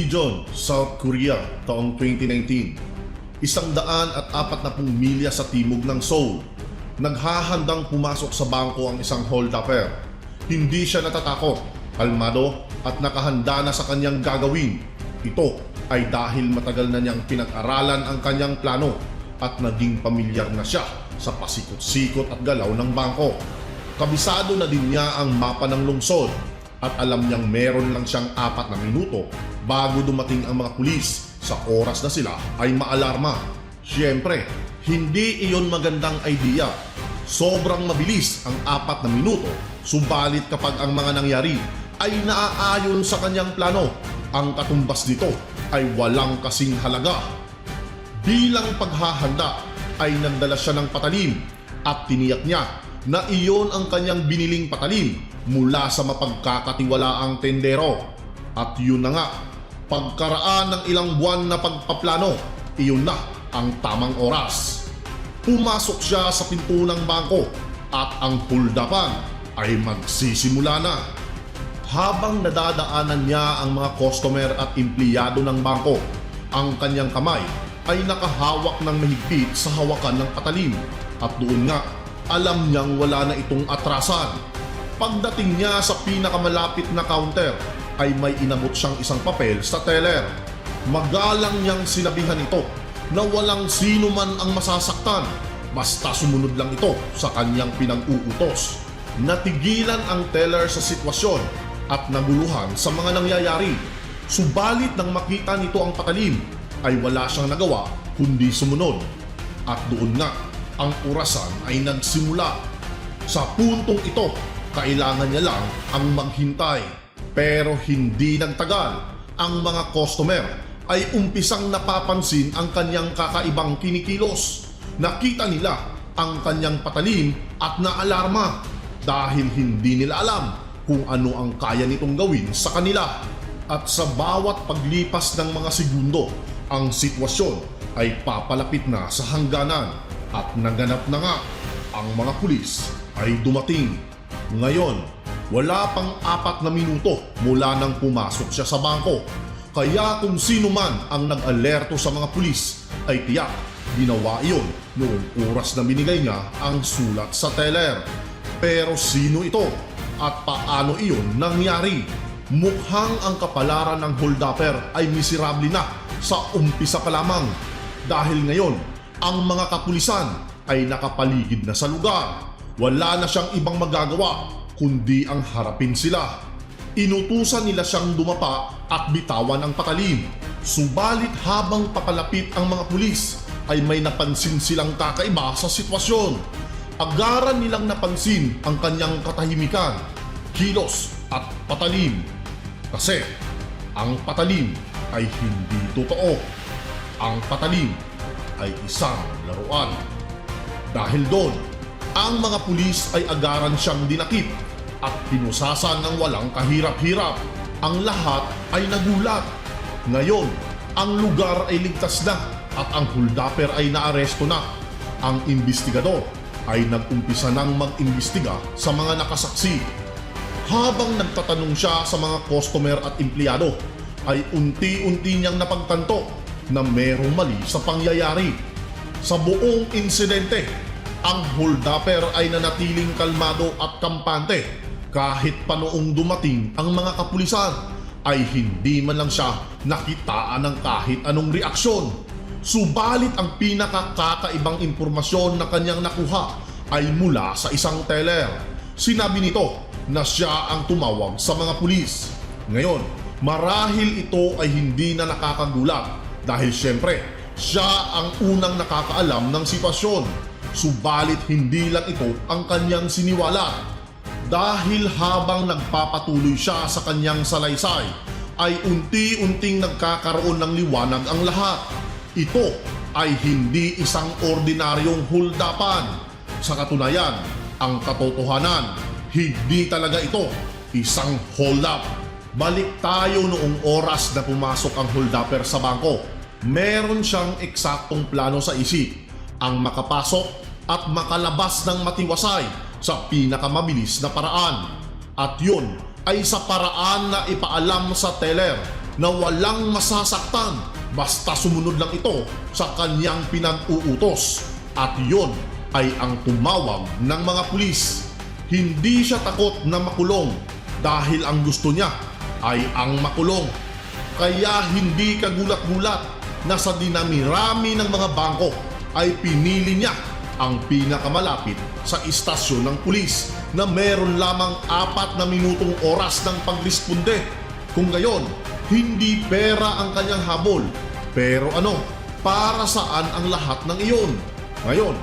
Incheon, South Korea, taong 2019. 140 milya sa timog ng Seoul. Naghahandang pumasok sa bangko ang isang holdupper. Hindi siya natatakot, kalmado at nakahanda na sa kanyang gagawin. Ito ay dahil matagal na niyang pinag-aralan ang kanyang plano at naging pamilyar na siya sa pasikot-sikot at galaw ng bangko. Kabisado na din niya ang mapa ng lungsod at alam niyang meron lang siyang 4 na minuto bago dumating ang mga pulis. Sa oras na sila ay maalarma. Siyempre, hindi iyon magandang idea. Sobrang mabilis ang 4 na minuto, subalit kapag ang mga nangyari ay naaayon sa kanyang plano, ang katumbas nito ay walang kasing halaga. Bilang paghahanda ay nagdala siya ng patalim at tiniyak niya na iyon ang kanyang biniling patalim mula sa mapagkakatiwalaang tendero. At yun na nga, pagkaraan ng ilang buwan na pagpaplano, iyon na ang tamang oras. Pumasok siya sa pinto ng bangko at ang huldapan ay magsisimula na. Habang nadadaanan niya ang mga customer at empleyado ng bangko, ang kanyang kamay ay nakahawak ng mahigpit sa hawakan ng patalim at doon nga alam niyang wala na itong atrasan. Pagdating niya sa pinakamalapit na counter ay may inabot siyang isang papel sa teller. Magalang niyang sinabihan ito na walang sino man ang masasaktan basta sumunod lang ito sa kanyang pinag-uutos. Natigilan ang teller sa sitwasyon at naguluhan sa mga nangyayari. Subalit nang makita nito ang patalim ay wala siyang nagawa kundi sumunod. At doon nga ang orasan ay nagsimula. Sa puntong ito, kailangan niya lang ang maghintay. Pero hindi nagtagal, ang mga customer ay umpisang napapansin ang kanyang kakaibang kinikilos. Nakita nila ang kanyang patalim at naalarma dahil hindi nila alam kung ano ang kaya nitong gawin sa kanila. At sa bawat paglipas ng mga segundo, ang sitwasyon ay papalapit na sa hangganan at naganap na nga. Ang mga pulis ay dumating. Ngayon, wala pang 4 na minuto mula nang pumasok siya sa bangko. Kaya kung sino man ang nag-alerto sa mga pulis ay tiyak ginawa iyon noong oras na binigay niya ang sulat sa teller. Pero sino ito at paano iyon nangyari? Mukhang ang kapalaran ng holdupper ay miserable na sa umpisa pa lamang. Dahil ngayon, ang mga kapulisan ay nakapaligid na sa lugar. Wala na siyang ibang magagawa kundi ang harapin sila. Inutusan nila siyang dumapa at bitawan ang patalim. Subalit habang papalapit ang mga pulis ay may napansin silang kakaiba sa sitwasyon. Agaran nilang napansin ang kanyang katahimikan, kilos at patalim. Kasi ang patalim ay hindi totoo. Ang patalim ay isang laruan. Dahil doon, ang mga pulis ay agaran siyang dinakip at pinusasan ng walang kahirap-hirap. Ang lahat ay nagulat. Ngayon, ang lugar ay ligtas na at ang holdupper ay naaresto na. Ang imbestigador ay nag-umpisa nang mag-imbestiga sa mga nakasaksi. Habang nagtatanong siya sa mga customer at empleyado, ay unti-unti niyang napagtanto na merong mali sa pangyayari. Sa buong insidente, ang holdupper ay nanatiling kalmado at kampante. Kahit pa noong dumating ang mga kapulisan, ay hindi man lang siya nakitaan ng kahit anong reaksyon. Subalit ang pinakakakaibang impormasyon na kanyang nakuha ay mula sa isang teller. Sinabi nito na siya ang tumawag sa mga pulis. Ngayon, marahil ito ay hindi na nakakagulat dahil syempre, siya ang unang nakakaalam ng sitwasyon. Subalit hindi lang ito ang kanyang siniwala. Dahil habang nagpapatuloy siya sa kanyang salaysay, ay unti-unting nagkakaroon ng liwanag ang lahat. Ito ay hindi isang ordinaryong huldapan. Sa katunayan, ang katotohanan, hindi talaga ito isang hold up. Balik tayo noong oras na pumasok ang holdupper sa bangko. Meron siyang eksaktong plano sa isip, ang makapasok at makalabas ng matiwasay sa pinakamabilis na paraan. At yun ay sa paraan na ipaalam sa teller na walang masasaktan basta sumunod lang ito sa kanyang pinag-uutos. At yon ay ang tumawag ng mga pulis. Hindi siya takot na makulong dahil ang gusto niya ay ang makulong. Kaya hindi kagulat-gulat na sa dinami-rami ng mga bangko ay pinili niya ang pinakamalapit sa istasyon ng pulis na meron lamang 4 na minutong oras ng pagresponde. Kung gayon, hindi pera ang kanyang habol. Pero para saan ang lahat ng iyon? Ngayon,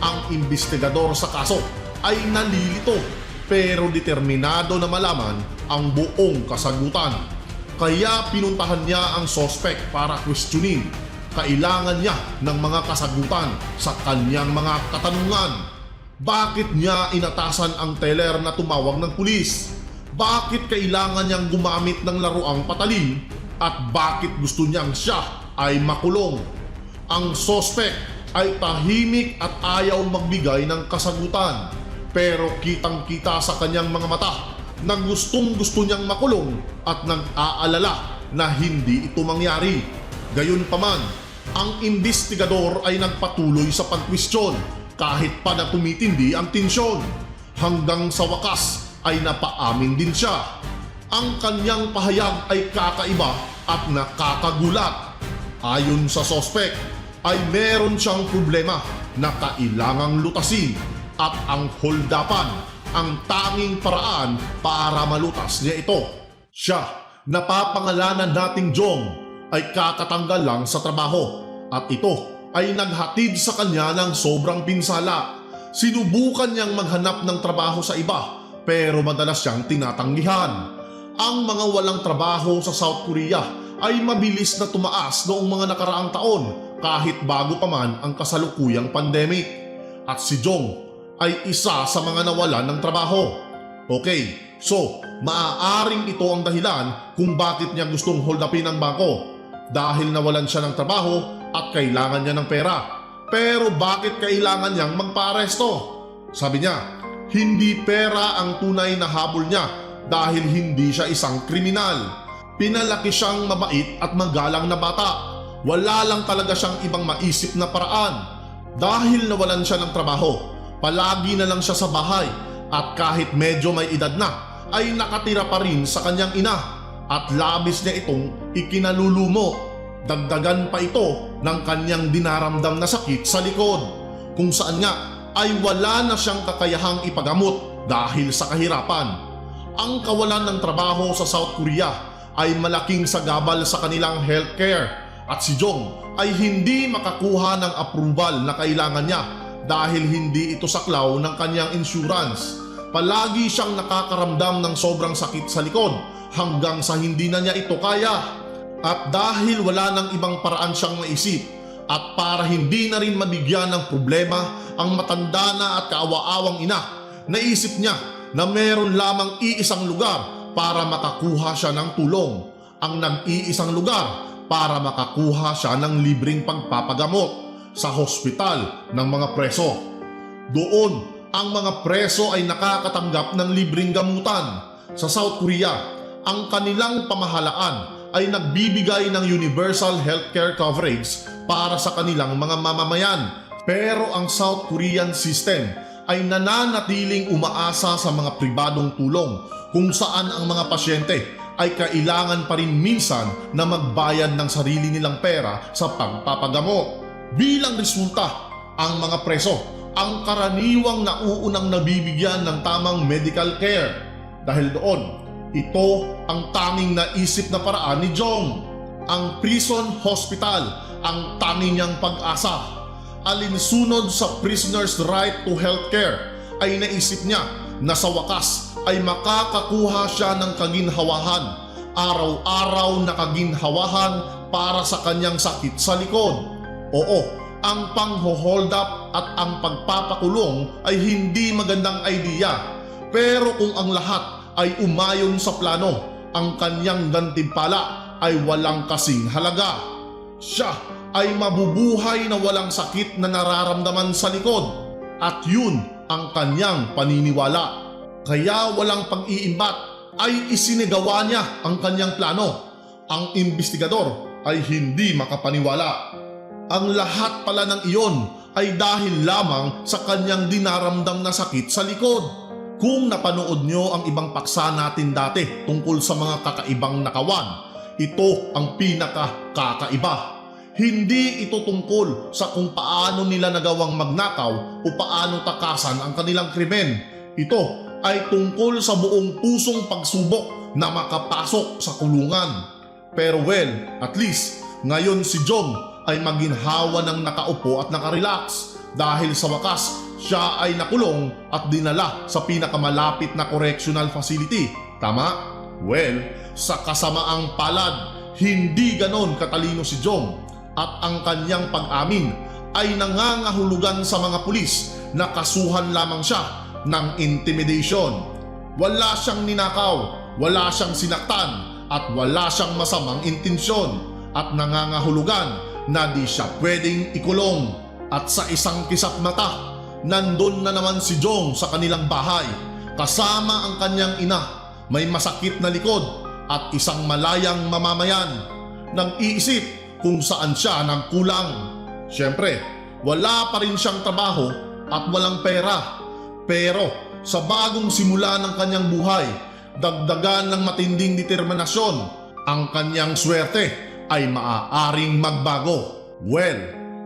ang investigador sa kaso ay nalilito pero determinado na malaman ang buong kasagutan. Kaya pinuntahan niya ang sospek para questionin. Kailangan niya ng mga kasagutan sa kanyang mga katanungan. Bakit niya inatasan ang teller na tumawag ng pulis? Bakit kailangan niyang gumamit ng laruang patalim? At bakit gusto niyang siya ay makulong? Ang sospek ay tahimik at ayaw magbigay ng kasagutan. Pero kitang-kita sa kanyang mga mata na gustong-gusto niyang makulong at nag-aalala na hindi ito mangyari. Gayunpaman, ang investigador ay nagpatuloy sa pagkwestiyon kahit pa na tumitindi ang tensyon. Hanggang sa wakas ay napaamin din siya. Ang kanyang pahayag ay kakaiba at nakakagulat. Ayon sa sospek ay meron siyang problema na kailangang lutasin at ang holdapan ang tanging paraan para malutas niya ito. Siya, napapangalanan nating Jong, ay kakatanggal lang sa trabaho at ito ay naghatid sa kanya ng sobrang pinsala. Sinubukan niyang maghanap ng trabaho sa iba pero madalas siyang tinatanggihan. Ang mga walang trabaho sa South Korea ay mabilis na tumaas noong mga nakaraang taon kahit bago pa man ang kasalukuyang pandemic. At si Jong ay isa sa mga nawalan ng trabaho. Okay, so maaaring ito ang dahilan kung bakit niya gustong hold upin ang bangko. Dahil nawalan siya ng trabaho at kailangan niya ng pera. Pero bakit kailangan niyang magpa-aresto? Sabi niya, hindi pera ang tunay na habol niya dahil hindi siya isang kriminal. Pinalaki siyang mabait at magalang na bata. Wala lang talaga siyang ibang maisip na paraan. Dahil nawalan siya ng trabaho, palagi na lang siya sa bahay at kahit medyo may edad na ay nakatira pa rin sa kanyang ina at labis niya itong ikinalulumo. Dagdagan pa ito ng kanyang dinaramdam na sakit sa likod kung saan nga ay wala na siyang kakayahang ipagamot dahil sa kahirapan. Ang kawalan ng trabaho sa South Korea ay malaking sagabal sa kanilang healthcare at si Jong ay hindi makakuha ng approval na kailangan niya dahil hindi ito saklaw ng kanyang insurance. Palagi siyang nakakaramdam ng sobrang sakit sa likod hanggang sa hindi na niya ito kaya. At dahil wala nang ibang paraan siyang maisip at para hindi na rin mabigyan ng problema ang matanda na at kaawa-awang ina, naisip niya na meron lamang iisang lugar para makakuha siya ng tulong. Ang nag-iisang lugar para makakuha siya ng libreng pagpapagamot sa hospital ng mga preso. Doon, ang mga preso ay nakakatanggap ng libreng gamutan. Sa South Korea, ang kanilang pamahalaan ay nagbibigay ng universal healthcare coverage para sa kanilang mga mamamayan. Pero ang South Korean system ay nananatiling umaasa sa mga pribadong tulong kung saan ang mga pasyente ay kailangan pa rin minsan na magbayad ng sarili nilang pera sa pagpapagamot. Bilang resulta, ang mga preso ang karaniwang nauunang nabibigyan ng tamang medical care. Dahil doon, ito ang tanging naisip na paraan ni Jong. Ang prison hospital ang tanging niyang pag-asa. Alinsunod sa prisoner's right to healthcare ay naisip niya na sa wakas ay makakakuha siya ng kaginhawahan, araw-araw na kaginhawahan para sa kanyang sakit sa likod. Oo, ang pang-hold up at ang pagpapakulong ay hindi magandang idea. Pero kung ang lahat ay umayon sa plano, ang kanyang gantimpala ay walang kasing halaga. Siya ay mabubuhay na walang sakit na nararamdaman sa likod at yun ang kanyang paniniwala. Kaya walang pag-iimbat ay isinigawa niya ang kanyang plano. ang imbestigador ay hindi makapaniwala. Ang lahat pala ng iyon ay dahil lamang sa kanyang dinaramdam na sakit sa likod. Kung napanood nyo ang ibang paksa natin dati tungkol sa mga kakaibang nakawan, ito ang pinaka-kakaiba. Hindi ito tungkol sa kung paano nila nagawang magnakaw o paano takasan ang kanilang krimen. Ito ay tungkol sa buong pusong pagsubok na makapasok sa kulungan. Pero at least ngayon si Jong ay maginhawa ng nakaupo at nakarelax dahil sa wakas siya ay nakulong at dinala sa pinakamalapit na correctional facility. Tama? Sa kasamaang palad, hindi ganon katalino si Jong at ang kanyang pag-amin ay nangangahulugan sa mga pulis na kasuhan lamang siya ng intimidation. Wala siyang ninakaw, wala siyang sinaktan at wala siyang masamang intensyon at nangangahulugan na di siya pwedeng ikulong. At sa isang kisap mata, nandun na naman si Jong sa kanilang bahay kasama ang kanyang ina, may masakit na likod at isang malayang mamamayan. Nag-iisip kung saan siya nagkulang. Siyempre, wala pa rin siyang trabaho at walang pera. Pero sa bagong simula ng kanyang buhay, dagdagan ng matinding determinasyon, ang kanyang swerte ay maaaring magbago.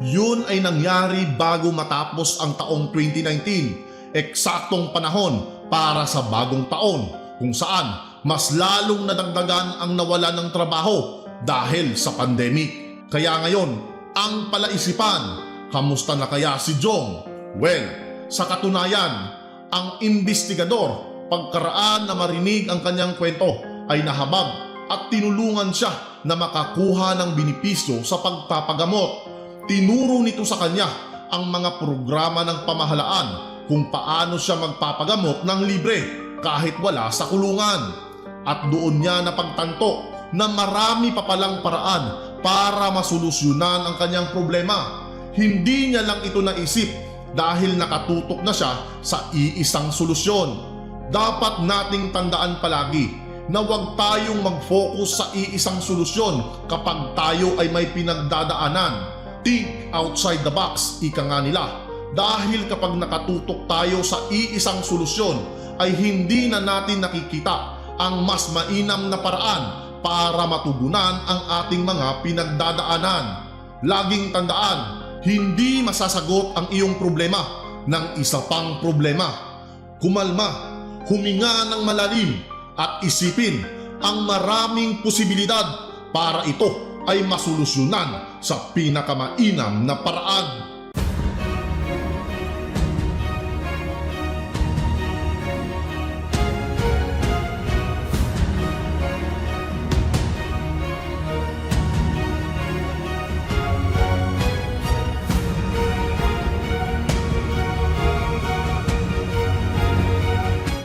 Yun ay nangyari bago matapos ang taong 2019, eksaktong panahon para sa bagong taon kung saan mas lalong nadagdagan ang nawalan ng trabaho dahil sa pandemic. Kaya ngayon, ang palaisipan, kamusta na kaya si Jong? Sa katunayan, ang imbestigador, pagkaraan na marinig ang kanyang kwento, ay nahabag at tinulungan siya na makakuha ng benepisyo sa pagpapagamot. Tinuro nito sa kanya ang mga programa ng pamahalaan kung paano siya magpapagamot ng libre kahit wala sa kulungan. At doon niya napagtanto na marami pa palang paraan para masolusyonan ang kanyang problema. Hindi niya lang ito naisip dahil nakatutok na siya sa iisang solusyon. Dapat nating tandaan palagi na huwag tayong mag-focus sa iisang solusyon kapag tayo ay may pinagdadaanan. Think outside the box, ika nga nila. Dahil kapag nakatutok tayo sa iisang solusyon, ay hindi na natin nakikita ang mas mainam na paraan para matugunan ang ating mga pinagdadaanan. Laging tandaan, hindi masasagot ang iyong problema ng isa pang problema. Kumalma, huminga ng malalim at isipin ang maraming posibilidad para ito ay masolusyonan sa pinakamainam na paraan.